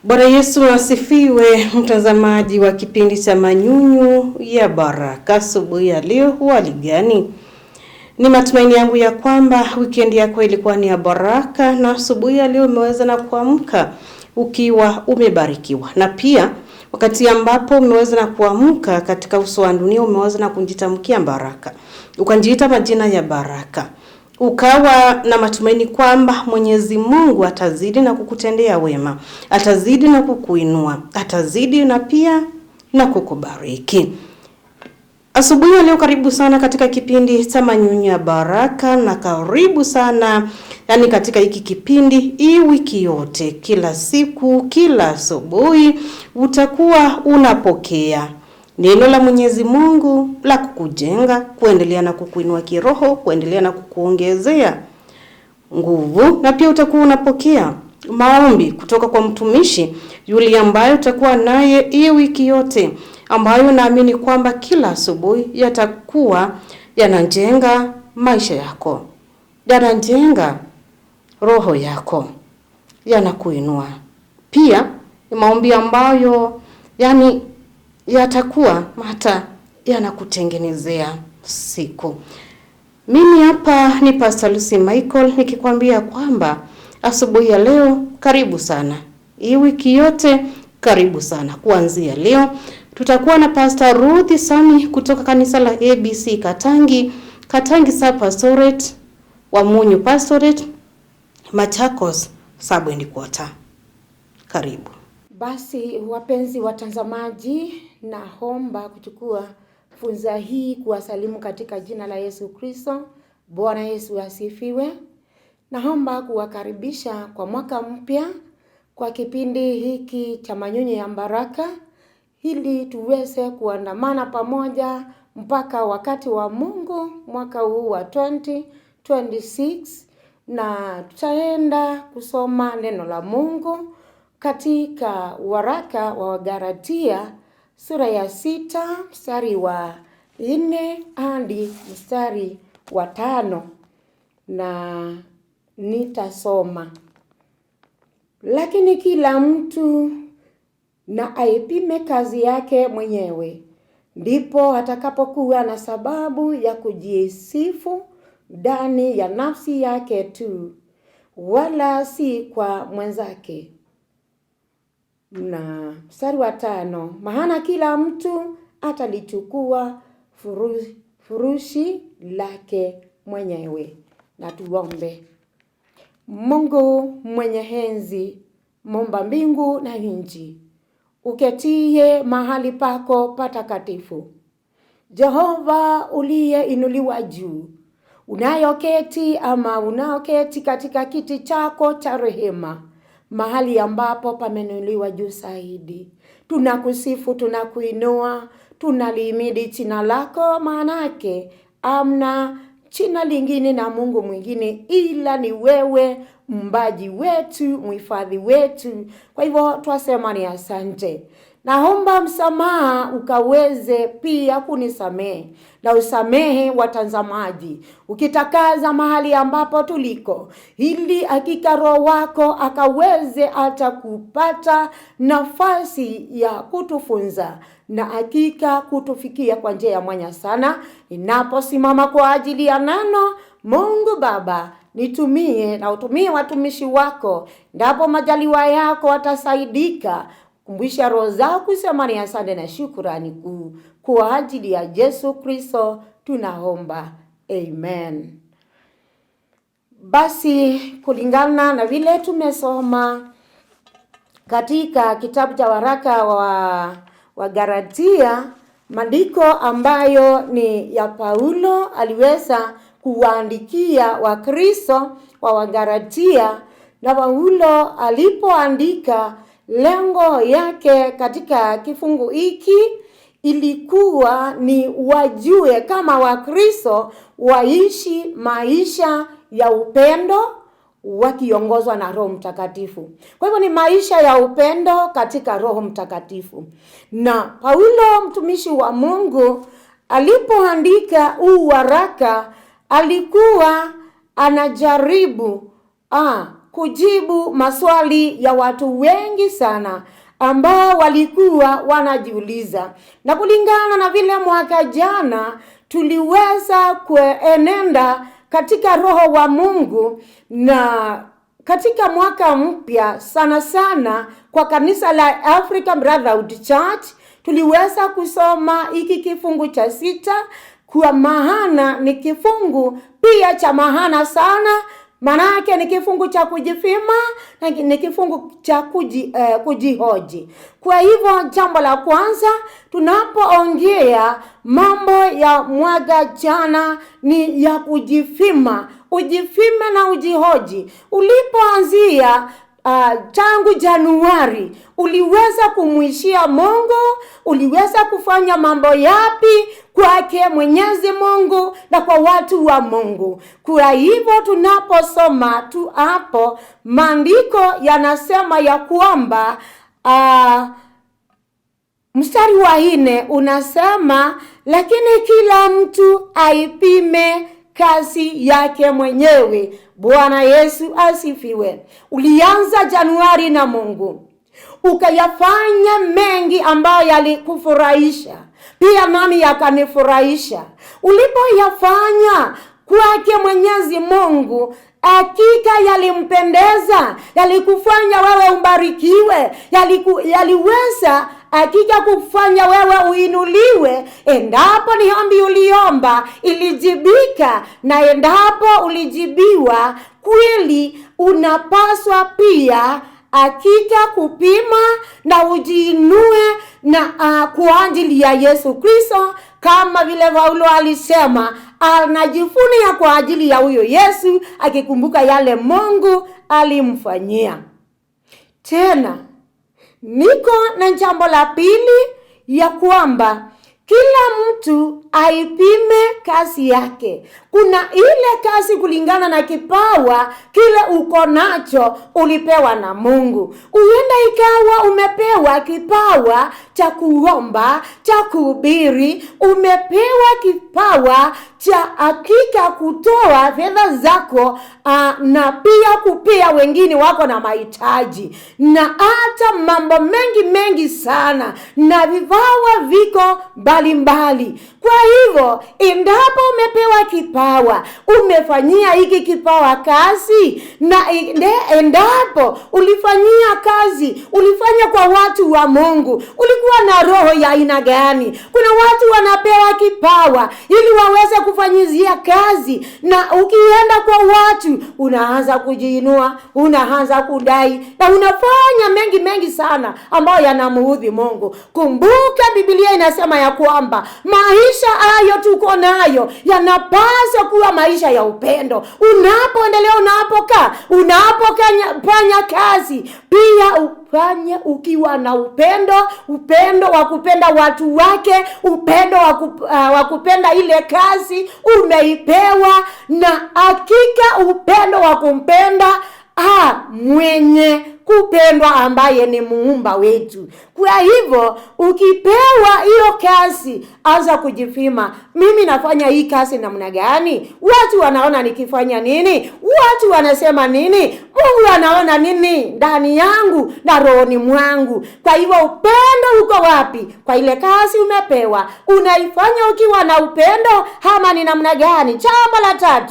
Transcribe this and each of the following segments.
Bwana Yesu asifiwe, mtazamaji wa kipindi cha Manyunyu ya Baraka. Asubuhi ya leo hali gani? Ni matumaini yangu ya kwamba weekend yako ilikuwa ni ya baraka na asubuhi ya leo umeweza na kuamka ukiwa umebarikiwa. Na pia wakati ambapo umeweza na kuamka katika uso wa dunia umeweza na kujitamkia baraka. Ukajiita majina ya baraka. Ukawa na matumaini kwamba Mwenyezi Mungu atazidi na kukutendea wema, atazidi na kukuinua, atazidi na pia na kukubariki. Asubuhi ya leo karibu sana katika kipindi cha Manyunyu ya Baraka, na karibu sana katika hiki kipindi hii wiki yote, kila siku, kila asubuhi utakuwa unapokea neno la Mwenyezi Mungu la kukujenga, kuendelea na kukuinua kiroho, kuendelea na kukuongezea nguvu, na pia utakuwa unapokea maombi kutoka kwa mtumishi yule ambaye utakuwa naye hii wiki yote, ambayo naamini kwamba kila asubuhi yatakuwa yanajenga maisha yako, yanajenga roho yako, yanakuinua. Pia ni maombi ambayo yatakuwa hata yanakutengenezea siku. Mimi hapa ni Pastor Lucy Michael nikikwambia kwamba asubuhi ya leo karibu sana. Hii wiki yote karibu sana. Kuanzia leo tutakuwa na Pastor Ruth Sami kutoka kanisa la ABC Katangi Sub Pastorate, Wamunyu Pastorate, Machakos Sub Headquarters. Karibu. Basi wapenzi watazamaji, naomba kuchukua fursa hii kuwasalimu katika jina la Yesu Kristo. Bwana Yesu asifiwe. Naomba kuwakaribisha kwa mwaka mpya kwa kipindi hiki cha Manyunyu ya Baraka, ili tuweze kuandamana pamoja mpaka wakati wa Mungu mwaka huu wa 2026, na tutaenda kusoma neno la Mungu katika waraka wa Wagalatia sura ya 6 mstari wa 4 hadi mstari wa 5, na nitasoma. Lakini kila mtu na aipime kazi yake mwenyewe, ndipo atakapokuwa na sababu ya kujisifu ndani ya nafsi yake tu, wala si kwa mwenzake. Na mstari wa 5, maana kila mtu atalichukua furushi lake mwenyewe. Na tuombe. Mungu mwenye enzi, Muumba mbingu na nchi, uketie mahali pako patakatifu, Jehova uliyeinuliwa juu, unaoketi katika kiti chako cha rehema, mahali ambapo pamenuliwa juu zaidi. Tunakusifu, tunakuinua, tunalihimidi jina lako, maanake amna jina lingine na Mungu mwingine ila ni wewe, mbaji wetu, mhifadhi wetu. Kwa hivyo twasema ni asante. Naomba msamaha ukaweze pia kunisamehe na usamehe watazamaji, ukitakaza mahali ambapo tuliko, ili hakika Roho wako akaweze hata kupata nafasi ya kutufunza na hakika kutufikia kwa njia ya mwanya sana. Ninaposimama kwa ajili ya neno, Mungu Baba, nitumie na utumie watumishi wako, ndipo majaliwa yako watasaidika. Kumbusha roho zao kusema ni asante na shukrani kwa ajili ya Yesu Kristo tunaomba. Amen. Basi kulingana na vile tumesoma katika kitabu cha waraka wa Galatia, maandiko ambayo ni ya Paulo aliweza kuwaandikia Wakristo wa Wagalatia, na Paulo alipoandika, lengo yake katika kifungu hiki ilikuwa ni wajue kama Wakristo waishi maisha ya upendo wakiongozwa na Roho Mtakatifu. Kwa hivyo ni maisha ya upendo katika Roho Mtakatifu. Na Paulo mtumishi wa Mungu alipoandika huu waraka alikuwa anajaribu kujibu maswali ya watu wengi sana ambao walikuwa wanajiuliza. Na kulingana na vile mwaka jana tuliweza kuenenda katika roho wa Mungu, na katika mwaka mpya sana sana kwa kanisa la African Brotherhood Church tuliweza kusoma hiki kifungu cha 6, kwa maana ni kifungu pia cha maana sana. Manake ni kifungu cha kujipima na ni kifungu cha kujihoji. Kwa hivyo jambo la kwanza tunapoongea mambo ya mwaka jana ni ya kujipima. Ujipime na ujihoji. Ulipoanzia tangu Januari, uliweza kumwishia Mungu? Uliweza kufanya mambo yapi kwake Mwenyezi Mungu na kwa watu wa Mungu? Kwa hivyo tunaposoma tu hapo, maandiko yanasema ya kwamba mstari wa 4 unasema, lakini kila mtu aipime kazi yake mwenyewe. Bwana Yesu asifiwe. Ulianza Januari na Mungu, ukayafanya mengi ambayo yalikufurahisha, pia nami yakanifurahisha. Ulipoyafanya kwake Mwenyezi Mungu, hakika yalimpendeza, yalikufanya wewe umbarikiwe, yaliweza hakika kufanya wewe uinuliwe. Endapo ni ombi uliomba ilijibika, na endapo ulijibiwa kweli, unapaswa pia hakika kupima na ujiinue na kwa ajili ya Yesu Kristo, kama vile Paulo alisema anajifunia kwa ajili ya huyo Yesu, akikumbuka yale Mungu alimfanyia. Tena niko na jambo la pili, ya kwamba kila mtu aipime kazi yake. Kuna ile kazi kulingana na kipawa kile uko nacho, ulipewa na Mungu. Uenda ikawa umepewa kipawa cha kuomba, cha kuhubiri, umepewa kipawa cha hakika kutoa fedha zako, na pia kupea wengine wako na mahitaji, na hata mambo mengi sana, na vipawa viko mbalimbali. Kwa hivyo endapo umepewa kipawa, umefanyia hiki kipawa kazi, na endapo ulifanyia kazi, ulifanya kwa watu wa Mungu, ulikuwa na roho ya aina gani? Kuna watu wanapewa kipawa ili waweze kufanyizia kazi, na ukienda kwa watu unaanza kujiinua, unaanza kudai, na unafanya mengi sana ambayo yanamuudhi Mungu. Kumbuka Biblia inasema ya kwamba maisha hayo tuko nayo yanapaswa kuwa maisha ya upendo. Unapoendelea, unapofanya kazi, pia ufanye ukiwa na upendo wa kupenda watu wake, upendo wa kupenda ile kazi umeipewa, na hakika upendo wa kumpenda mwenye kupendwa ambaye ni muumba wetu. Kwa hivyo ukipewa hiyo kazi, anza kujipima. Mimi nafanya hii kazi namna gani? Watu wanaona nikifanya nini? Watu wanasema nini? Mungu anaona nini ndani yangu na rohoni mwangu? Kwa hivyo upendo uko wapi? Kwa ile kazi umepewa, unaifanya ukiwa na upendo ama ni namna gani? Jambo la 3,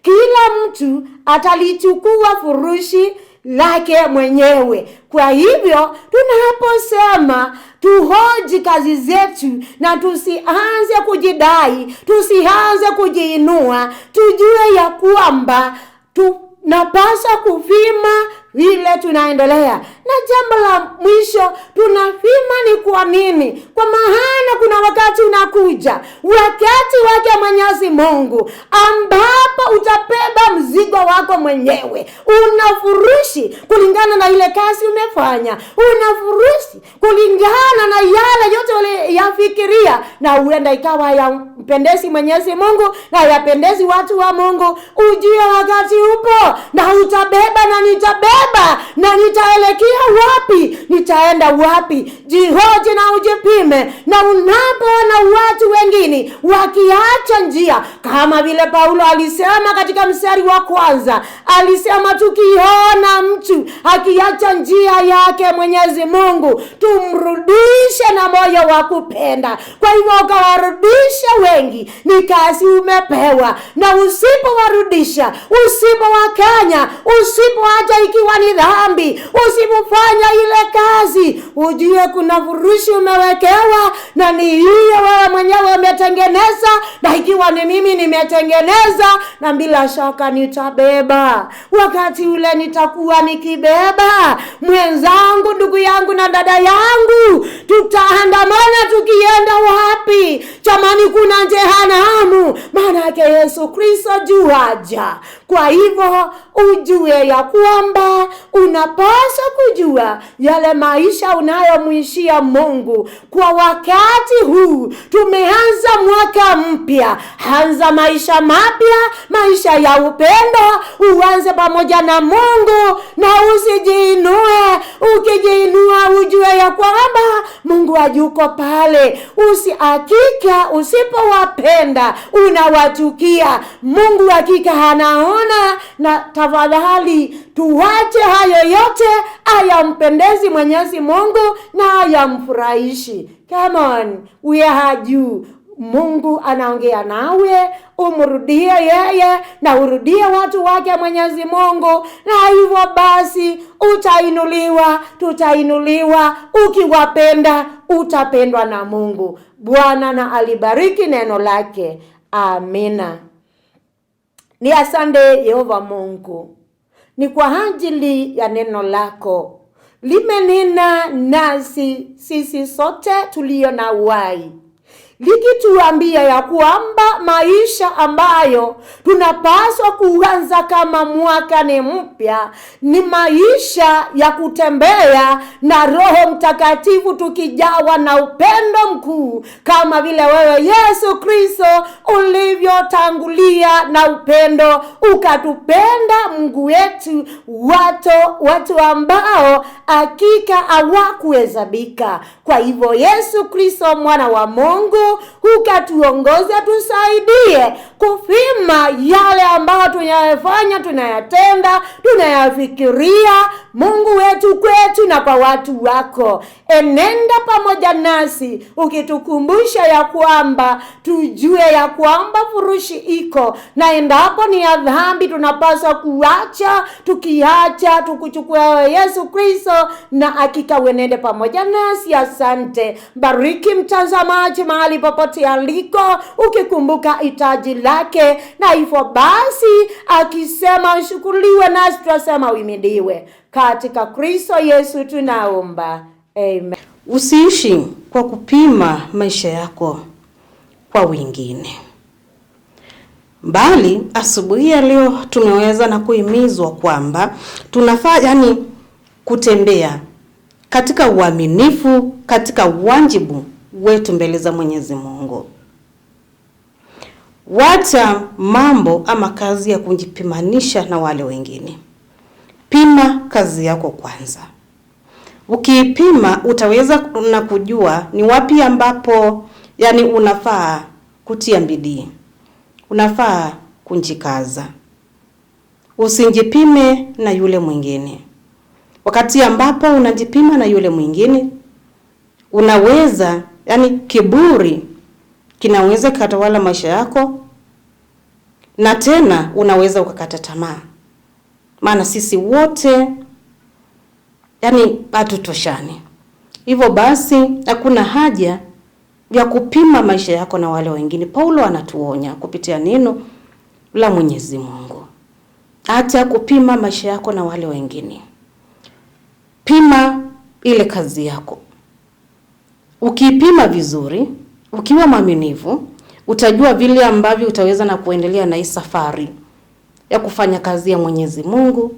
kila mtu atalichukua furushi lake mwenyewe. Kwa hivyo tunaposema tuhoji kazi zetu, na tusianze kujidai, tusianze kujiinua, tujue ya kwamba tunapaswa kupima vile tunaendelea. Na jambo la mwisho, tunapima ni kwa nini? Kwa maana kuna wakati unakuja, wakati wake Mwenyezi Mungu, ambapo utabeba mzigo wako mwenyewe. Unafurushi kulingana na ile kazi umefanya, unafurushi kulingana na yale yote uliyafikiria, na huenda ikawa yampendezi Mwenyezi Mungu na yapendezi watu wa Mungu. Ujue wakati upo, na utabeba na nitabeba nitabeba na nitaelekea wapi? Nitaenda wapi? Jihoji na ujipime. Na unapoona watu wengine wakiacha njia, kama vile Paulo alisema katika mstari wa kwanza, alisema tukiona mtu akiacha njia yake Mwenyezi Mungu, tumrudishe na moyo wa kupenda. Kwa hivyo ukawarudisha wengi, ni kazi umepewa. Na usipowarudisha, usipowakanya, usipoacha ikiwa ni dhambi, usipofanya ile kazi, ujue kuna furushi umewekewa, na ni hiyo wewe mwenyewe umetengeneza, na ikiwa ni mimi nimetengeneza, na bila shaka nitabeba. Wakati ule nitakuwa nikibeba mwenzangu, ndugu yangu na dada yangu, tutaandamana tukienda wapi? Jamani, kuna jehanamu, maana yake Yesu Kristo juaja. Kwa hivyo ujue ya kwamba unapaswa kujua yale maisha unayomwishia Mungu. Kwa wakati huu tumeanza mwaka mpya, anza maisha mapya, maisha ya upendo. Uanze pamoja na Mungu na usijiinue. Ukijiinua ujue ya kwamba Mungu hayuko pale. Hakika usipowapenda unawachukia. Mungu hakika anaona. Na tafadhali tuache hayo yote, hayampendezi Mwenyezi Mungu na hayamfurahishi. Come on, we are you. Mungu anaongea nawe, umrudie yeye na urudie watu wake Mwenyezi Mungu, na hivyo basi utainuliwa, tutainuliwa. Ukiwapenda utapendwa na Mungu. Bwana na alibariki neno lake. Amina. Ni asante Yehova Mungu, ni kwa ajili ya neno lako limenena nasi sisi sote tulio na uhai, likituambia ya kwamba maisha ambayo tunapaswa kuanza kama mwaka ni mpya ni maisha ya kutembea na Roho Mtakatifu, tukijawa na upendo mkuu kama vile wewe Yesu Kristo ulivyotangulia na upendo, ukatupenda Mungu wetu, watu ambao hakika hawakuhesabika. Kwa hivyo Yesu Kristo mwana wa Mungu, ukatuongoza, tusaidie kupima yale ambayo tunayafanya, tunayatenda, tunayafikiria Mungu wetu kwetu na kwa watu wako. Enenda pamoja nasi ukitukumbusha ya kwamba tujue ya kwamba furushi iko, na endapo ni ya dhambi tunapaswa kuacha. Tukiacha tukuchukua Yesu Kristo, na hakika uenende pamoja nasi. Asante. Bariki mtazamaji mahali popote aliko, ukikumbuka hitaji lake, na hivyo basi akisema ushukuriwe, nasi tunasema uhimidiwe. Katika Kristo Yesu tunaomba. Amen. Usiishi kwa kupima maisha yako kwa wengine, bali asubuhi ya leo tumeweza na kuhimizwa kwamba tunafaa kutembea katika uaminifu, katika wajibu wetu mbele za Mwenyezi Mungu. Wacha mambo ama kazi ya kujipimanisha na wale wengine. Pima kazi yako kwanza. Ukipima utaweza na kujua ni wapi ambapo unafaa kutia bidii, unafaa kunjikaza. Usijipime na yule mwingine. Wakati ambapo unajipima na yule mwingine, unaweza kiburi kinaweza katawala maisha yako, na tena unaweza ukakata tamaa. Maana sisi wote hatutoshani. Hivyo basi hakuna haja ya kupima maisha yako na wale wengine. Paulo anatuonya kupitia neno la Mwenyezi Mungu, hata kupima maisha yako na wale wengine. Pima ile kazi yako. Ukipima vizuri, ukiwa mwaminifu, utajua vile ambavyo utaweza na kuendelea na hii safari ya kufanya kazi ya Mwenyezi Mungu,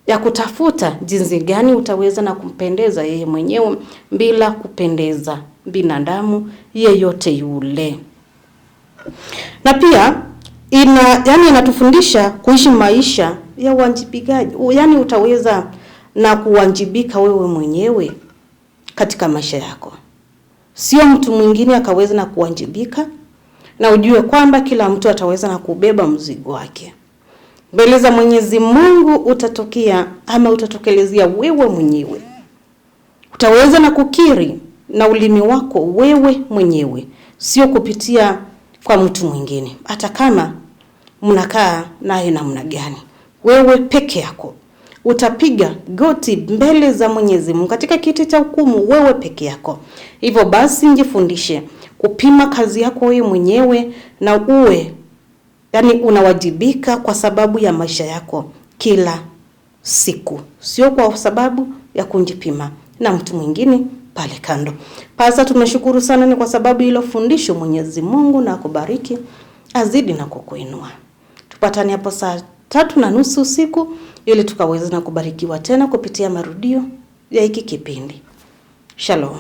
ya kutafuta jinsi gani utaweza na kumpendeza yeye mwenyewe bila kupendeza binadamu yeyote yule. Na pia inatufundisha kuishi maisha ya uwajibikaji. Utaweza na kuwajibika wewe mwenyewe katika maisha yako. Sio mtu mwingine akaweza na kuwajibika, na ujue kwamba kila mtu ataweza na kubeba mzigo wake. Mbele za Mwenyezi Mungu utatokea ama utatokelezea wewe mwenyewe. Utaweza na kukiri na ulimi wako wewe mwenyewe, sio kupitia kwa mtu mwingine. Hata kama mnakaa naye namna gani, wewe peke yako utapiga goti mbele za Mwenyezi Mungu katika kiti cha hukumu, wewe peke yako. Hivyo basi njifundishe kupima kazi yako wewe mwenyewe, na uwe unawajibika kwa sababu ya maisha yako kila siku, sio kwa sababu ya kunjipima na mtu mwingine pale kando. Pasa tumeshukuru sana ni kwa sababu hilo fundisho. Mwenyezi Mungu na akubariki, azidi na kukuinua. Tupatane hapo saa 3:30 usiku ili tukaweza na kubarikiwa tena kupitia marudio ya hiki kipindi. Shalom.